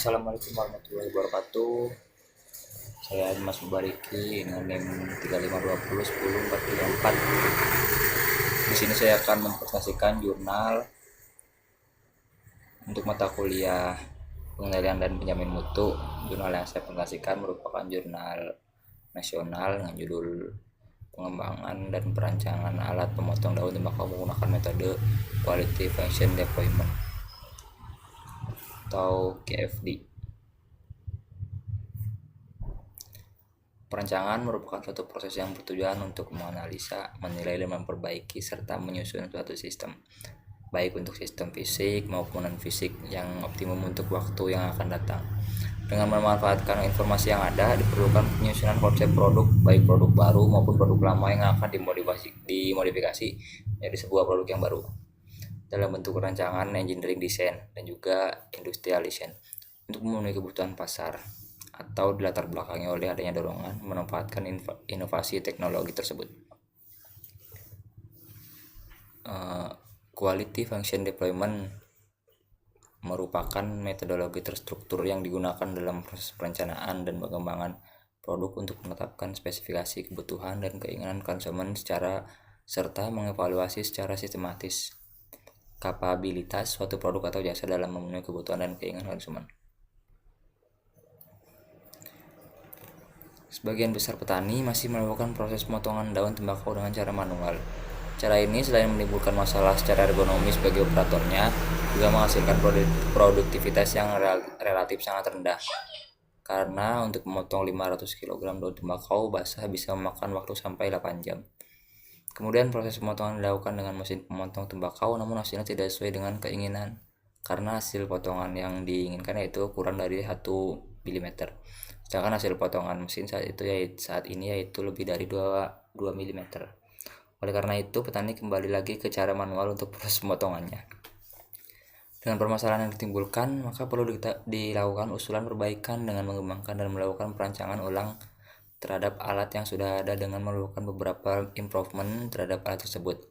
Assalamualaikum warahmatullahi wabarakatuh. Saya Mas Mubariki dengan NIM 35201044. Di sini saya akan mempresentasikan jurnal untuk mata kuliah pengendalian dan penjamin mutu. Jurnal yang saya presentasikan merupakan jurnal nasional dengan judul pengembangan dan perancangan alat pemotong daun tembakau menggunakan metode Quality Function Deployment atau QFD. Perancangan merupakan suatu proses yang bertujuan untuk menganalisa, menilai, dan memperbaiki serta menyusun suatu sistem, baik untuk sistem fisik maupun non-fisik yang optimum untuk waktu yang akan datang. Dengan memanfaatkan informasi yang ada, diperlukan penyusunan konsep produk, baik produk baru maupun produk lama yang akan dimodifikasi menjadi sebuah produk yang baru dalam bentuk rancangan engineering design dan juga industrialization untuk memenuhi kebutuhan pasar, atau dilatar belakangi oleh adanya dorongan memanfaatkan inovasi teknologi tersebut. Quality Function Deployment merupakan metodologi terstruktur yang digunakan dalam proses perencanaan dan pengembangan produk untuk menetapkan spesifikasi kebutuhan dan keinginan konsumen serta mengevaluasi secara sistematis kapabilitas suatu produk atau jasa dalam memenuhi kebutuhan dan keinginan konsumen. Sebagian besar petani masih melakukan proses pemotongan daun tembakau dengan cara manual. Cara ini selain menimbulkan masalah secara ergonomis bagi operatornya, juga menghasilkan produktivitas yang relatif sangat rendah. Karena untuk memotong 500 kg daun tembakau basah bisa memakan waktu sampai 8 jam. Kemudian proses pemotongan dilakukan dengan mesin pemotong tembakau, namun hasilnya tidak sesuai dengan keinginan. Karena hasil potongan yang diinginkan yaitu kurang dari 1 mm. Sedangkan hasil potongan mesin saat ini yaitu lebih dari 2 mm. Oleh karena itu, petani kembali lagi ke cara manual untuk proses pemotongannya. Dengan permasalahan yang ditimbulkan, maka perlu dilakukan usulan perbaikan dengan mengembangkan dan melakukan perancangan ulang terhadap alat yang sudah ada dengan melakukan beberapa improvement terhadap alat tersebut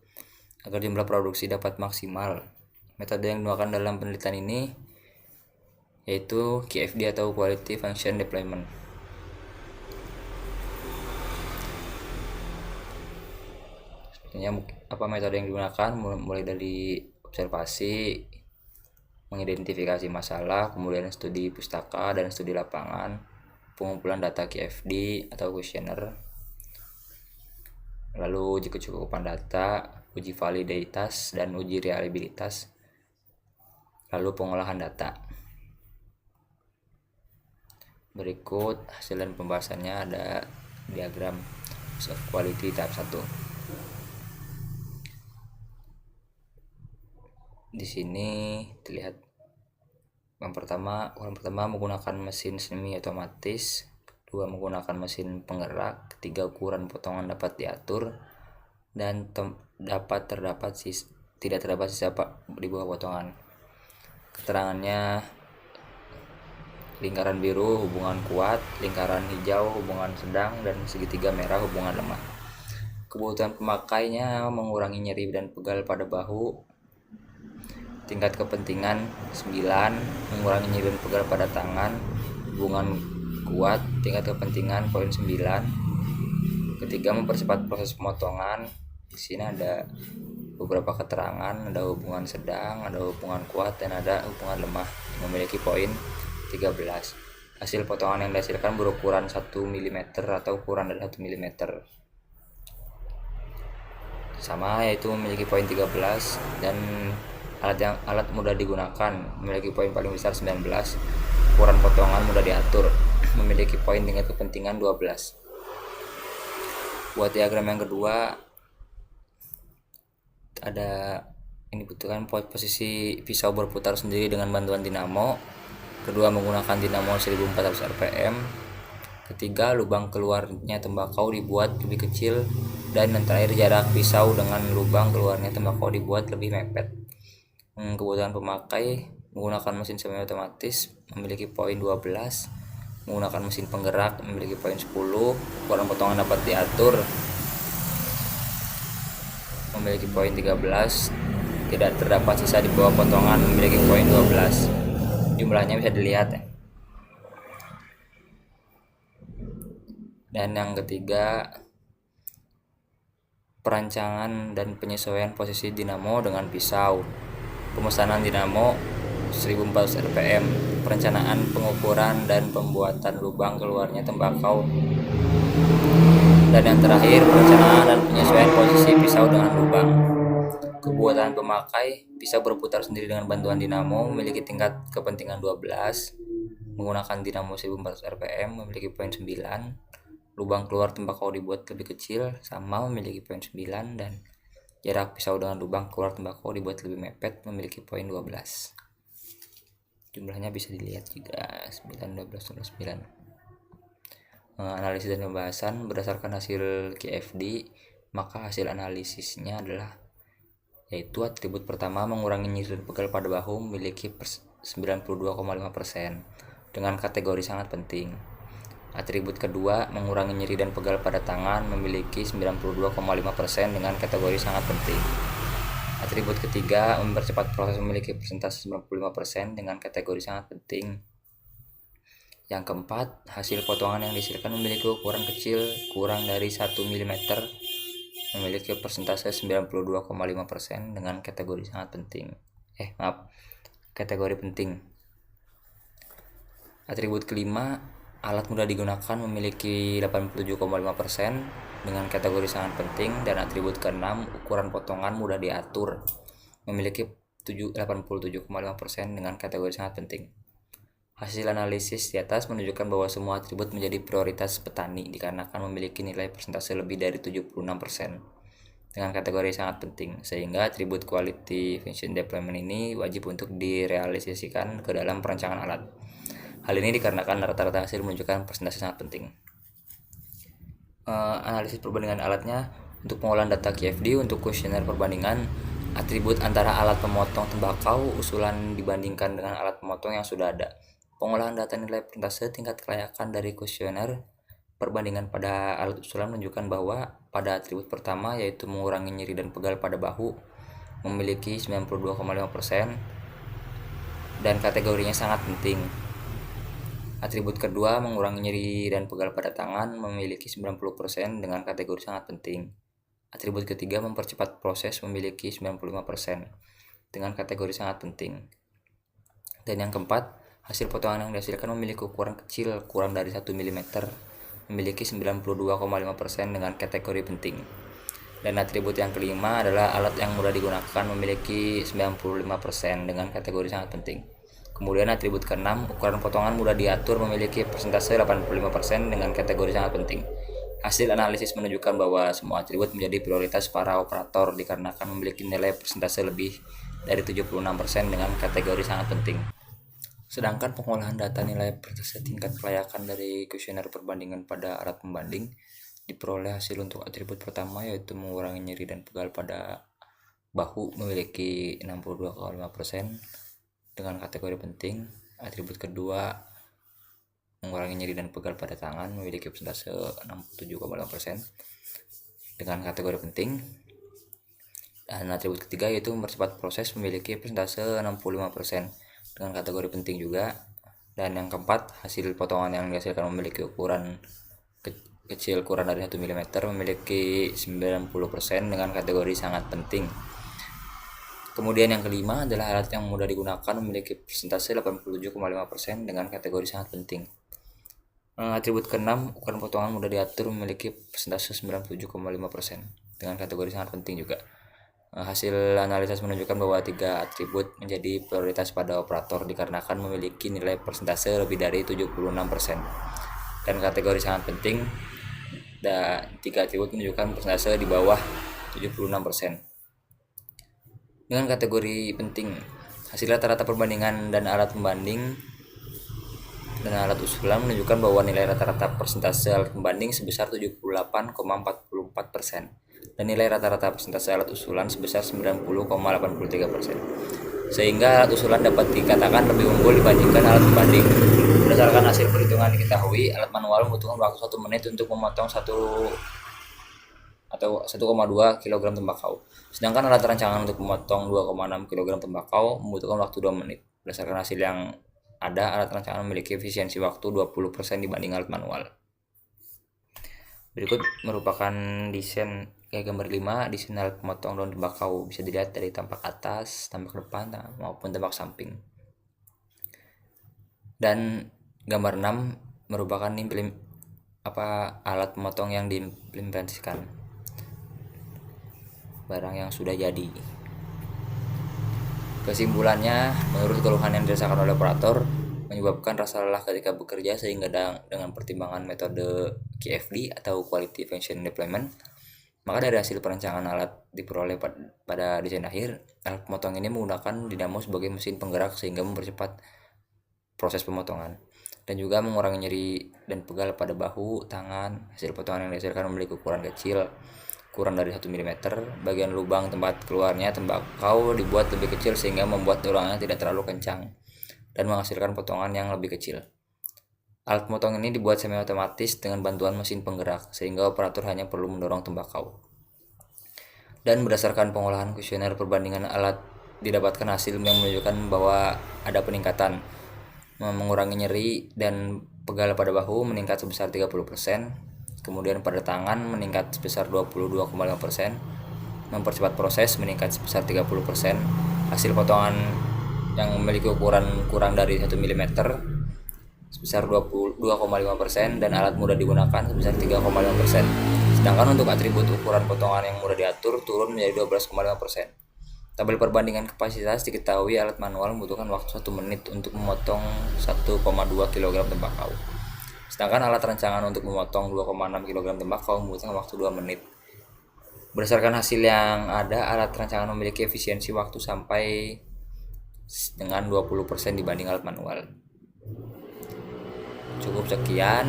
agar jumlah produksi dapat maksimal. Metode yang digunakan dalam penelitian ini yaitu QFD atau Quality Function Deployment. Sepertinya metode yang digunakan mulai dari observasi, mengidentifikasi masalah, kemudian studi pustaka dan studi lapangan, pengumpulan data QFD atau questionnaire, lalu uji kecukupan data, uji validitas dan uji reliabilitas, lalu pengolahan data. Berikut hasil dan pembahasannya ada diagram quality tahap 1. Di sini terlihat orang pertama menggunakan mesin semi otomatis, kedua menggunakan mesin penggerak, ketiga ukuran potongan dapat diatur dan tidak terdapat sisa di bawah potongan. Keterangannya: lingkaran biru hubungan kuat, lingkaran hijau hubungan sedang, dan segitiga merah hubungan lemah. Kebutuhan pemakainya mengurangi nyeri dan pegal pada bahu. Tingkat kepentingan 9, mengurangi nyeri dan pegal pada tangan, hubungan kuat. Tingkat kepentingan poin 9. Ketiga, mempercepat proses pemotongan. Di sini ada beberapa keterangan, ada hubungan sedang, ada hubungan kuat, dan ada hubungan lemah yang memiliki poin 13. Hasil potongan yang dihasilkan berukuran 1 mm atau kurang dari 1 mm. Sama, yaitu memiliki poin 13, dan alat mudah digunakan memiliki poin paling besar 19. Ukuran potongan mudah diatur memiliki poin tingkat kepentingan 12. Buat diagram yang kedua, ini butuhkan posisi pisau berputar sendiri dengan bantuan dinamo. Kedua, menggunakan dinamo 1400 rpm. Ketiga, lubang keluarnya tembakau dibuat lebih kecil. Dan yang terakhir, jarak pisau dengan lubang keluarnya tembakau dibuat lebih mepet. Kebutuhan pemakai: menggunakan mesin semi otomatis memiliki poin 12, menggunakan mesin penggerak memiliki poin 10, ukuran potongan dapat diatur memiliki poin 13, tidak terdapat sisa di bawah potongan memiliki poin 12. Jumlahnya bisa dilihat ya. Dan yang ketiga, perancangan dan penyesuaian posisi dinamo dengan pisau, pemesanan dinamo 1400 rpm, perencanaan pengukuran dan pembuatan lubang keluarnya tembakau, dan yang terakhir, perencanaan dan penyesuaian posisi pisau dengan lubang. Kebuatan pemakai, pisau berputar sendiri dengan bantuan dinamo, memiliki tingkat kepentingan 12, menggunakan dinamo 1400 rpm, memiliki poin 9, lubang keluar tembakau dibuat lebih kecil, sama memiliki poin 9, dan jarak pisau dengan lubang keluar tembakau dibuat lebih mepet, memiliki poin 12. Jumlahnya bisa dilihat juga 9, 12, 9. Analisis dan pembahasan berdasarkan hasil QFD, maka hasil analisisnya adalah yaitu atribut pertama mengurangi nyeri dan pegal pada bahu memiliki 92,5% dengan kategori sangat penting. Atribut kedua mengurangi nyeri dan pegal pada tangan memiliki 92,5% dengan kategori sangat penting. Atribut ketiga mempercepat proses memiliki persentase 95% dengan kategori sangat penting. Yang keempat, hasil potongan yang dihasilkan memiliki ukuran kecil kurang dari 1 mm memiliki persentase 92,5% dengan kategori sangat penting. Kategori penting. Atribut kelima, alat mudah digunakan memiliki 87,5% dengan kategori sangat penting, dan atribut keenam, ukuran potongan mudah diatur memiliki 87,5% dengan kategori sangat penting. Hasil analisis di atas menunjukkan bahwa semua atribut menjadi prioritas petani dikarenakan memiliki nilai persentase lebih dari 76% dengan kategori sangat penting, sehingga atribut quality function deployment ini wajib untuk direalisasikan ke dalam perancangan alat. Hal ini dikarenakan rata-rata hasil menunjukkan persentase sangat penting. Analisis perbandingan alatnya untuk pengolahan data QFD untuk kuesioner perbandingan atribut antara alat pemotong tembakau usulan dibandingkan dengan alat pemotong yang sudah ada. Pengolahan data nilai persentase tingkat kelayakan dari kuesioner perbandingan pada alat usulan menunjukkan bahwa pada atribut pertama yaitu mengurangi nyeri dan pegal pada bahu memiliki 92,5% dan kategorinya sangat penting. Atribut kedua mengurangi nyeri dan pegal pada tangan memiliki 90% dengan kategori sangat penting. Atribut ketiga mempercepat proses memiliki 95% dengan kategori sangat penting. Dan yang keempat, hasil potongan yang dihasilkan memiliki ukuran kecil kurang dari 1 mm memiliki 92,5% dengan kategori penting. Dan atribut yang kelima adalah alat yang mudah digunakan memiliki 95% dengan kategori sangat penting. Kemudian atribut keenam, ukuran potongan mudah diatur memiliki persentase 85% dengan kategori sangat penting. Hasil analisis menunjukkan bahwa semua atribut menjadi prioritas para operator dikarenakan memiliki nilai persentase lebih dari 76% dengan kategori sangat penting. Sedangkan pengolahan data nilai persentase tingkat kelayakan dari kuesioner perbandingan pada alat pembanding diperoleh hasil untuk atribut pertama yaitu mengurangi nyeri dan pegal pada bahu memiliki 62,5% dengan kategori penting. Atribut kedua mengurangi nyeri dan pegal pada tangan memiliki persentase 67,5% dengan kategori penting. Dan atribut ketiga yaitu mempercepat proses memiliki persentase 65% dengan kategori penting juga. Dan yang keempat, hasil potongan yang dihasilkan memiliki ukuran kecil kurang dari 1 mm memiliki 90% dengan kategori sangat penting. Kemudian yang kelima adalah alat yang mudah digunakan memiliki persentase 87,5% dengan kategori sangat penting. Atribut keenam, ukuran potongan mudah diatur memiliki persentase 97,5% dengan kategori sangat penting juga. Hasil analisis menunjukkan bahwa 3 atribut menjadi prioritas pada operator dikarenakan memiliki nilai persentase lebih dari 76% dan kategori sangat penting, dan 3 atribut menunjukkan persentase di bawah 76%. Dengan kategori penting, hasil rata-rata perbandingan dan alat pembanding dan alat usulan menunjukkan bahwa nilai rata-rata persentase alat pembanding sebesar 78,44% dan nilai rata-rata persentase alat usulan sebesar 90,83%. Sehingga alat usulan dapat dikatakan lebih unggul dibandingkan alat pembanding. Berdasarkan hasil perhitungan diketahui, alat manual membutuhkan waktu 1 menit untuk memotong 1,2 kg tembakau. Sedangkan alat rancangan untuk memotong 2,6 kg tembakau membutuhkan waktu 2 menit. Berdasarkan hasil yang ada, alat rancangan memiliki efisiensi waktu 20% dibanding alat manual. Berikut merupakan desain kayak gambar 5, desain alat pemotong daun tembakau. Bisa dilihat dari tampak atas, tampak depan, maupun tampak samping. Dan gambar 6 merupakan alat pemotong yang diimplementasikan, barang yang sudah jadi. Kesimpulannya, menurut keluhan yang dirasakan oleh operator, menyebabkan rasa lelah ketika bekerja sehingga dengan pertimbangan metode QFD atau Quality Function Deployment, maka dari hasil perancangan alat diperoleh pada desain akhir, alat pemotong ini menggunakan dinamo sebagai mesin penggerak sehingga mempercepat proses pemotongan dan juga mengurangi nyeri dan pegal pada bahu, tangan. Hasil potongan yang dihasilkan memiliki ukuran kecil, kurang dari 1 mm. Bagian lubang tempat keluarnya tembakau dibuat lebih kecil sehingga membuat tulangnya tidak terlalu kencang dan menghasilkan potongan yang lebih kecil. Alat pemotong ini dibuat semi otomatis dengan bantuan mesin penggerak sehingga operator hanya perlu mendorong tembakau. Dan berdasarkan pengolahan kuesioner perbandingan alat, didapatkan hasil yang menunjukkan bahwa ada peningkatan, mengurangi nyeri dan pegal pada bahu meningkat sebesar 30%, kemudian pada tangan meningkat sebesar 22,5%, mempercepat proses meningkat sebesar 30%, hasil potongan yang memiliki ukuran kurang dari 1 mm sebesar 22,5%, dan alat mudah digunakan sebesar 3,5%. Sedangkan untuk atribut ukuran potongan yang mudah diatur turun menjadi 12,5%. Tabel perbandingan kapasitas diketahui alat manual membutuhkan waktu 1 menit untuk memotong 1,2 kg tembakau. Sedangkan alat rancangan untuk memotong 2,6 kg tembakau membutuhkan waktu 2 menit. Berdasarkan hasil yang ada, alat rancangan memiliki efisiensi waktu sampai dengan 20% dibanding alat manual. Cukup sekian,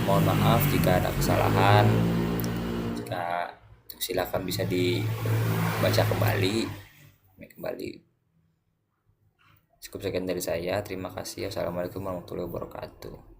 mohon maaf jika ada kesalahan. Jika silakan bisa dibaca kembali. Cukup sekian dari saya. Terima kasih. Assalamualaikum warahmatullahi wabarakatuh.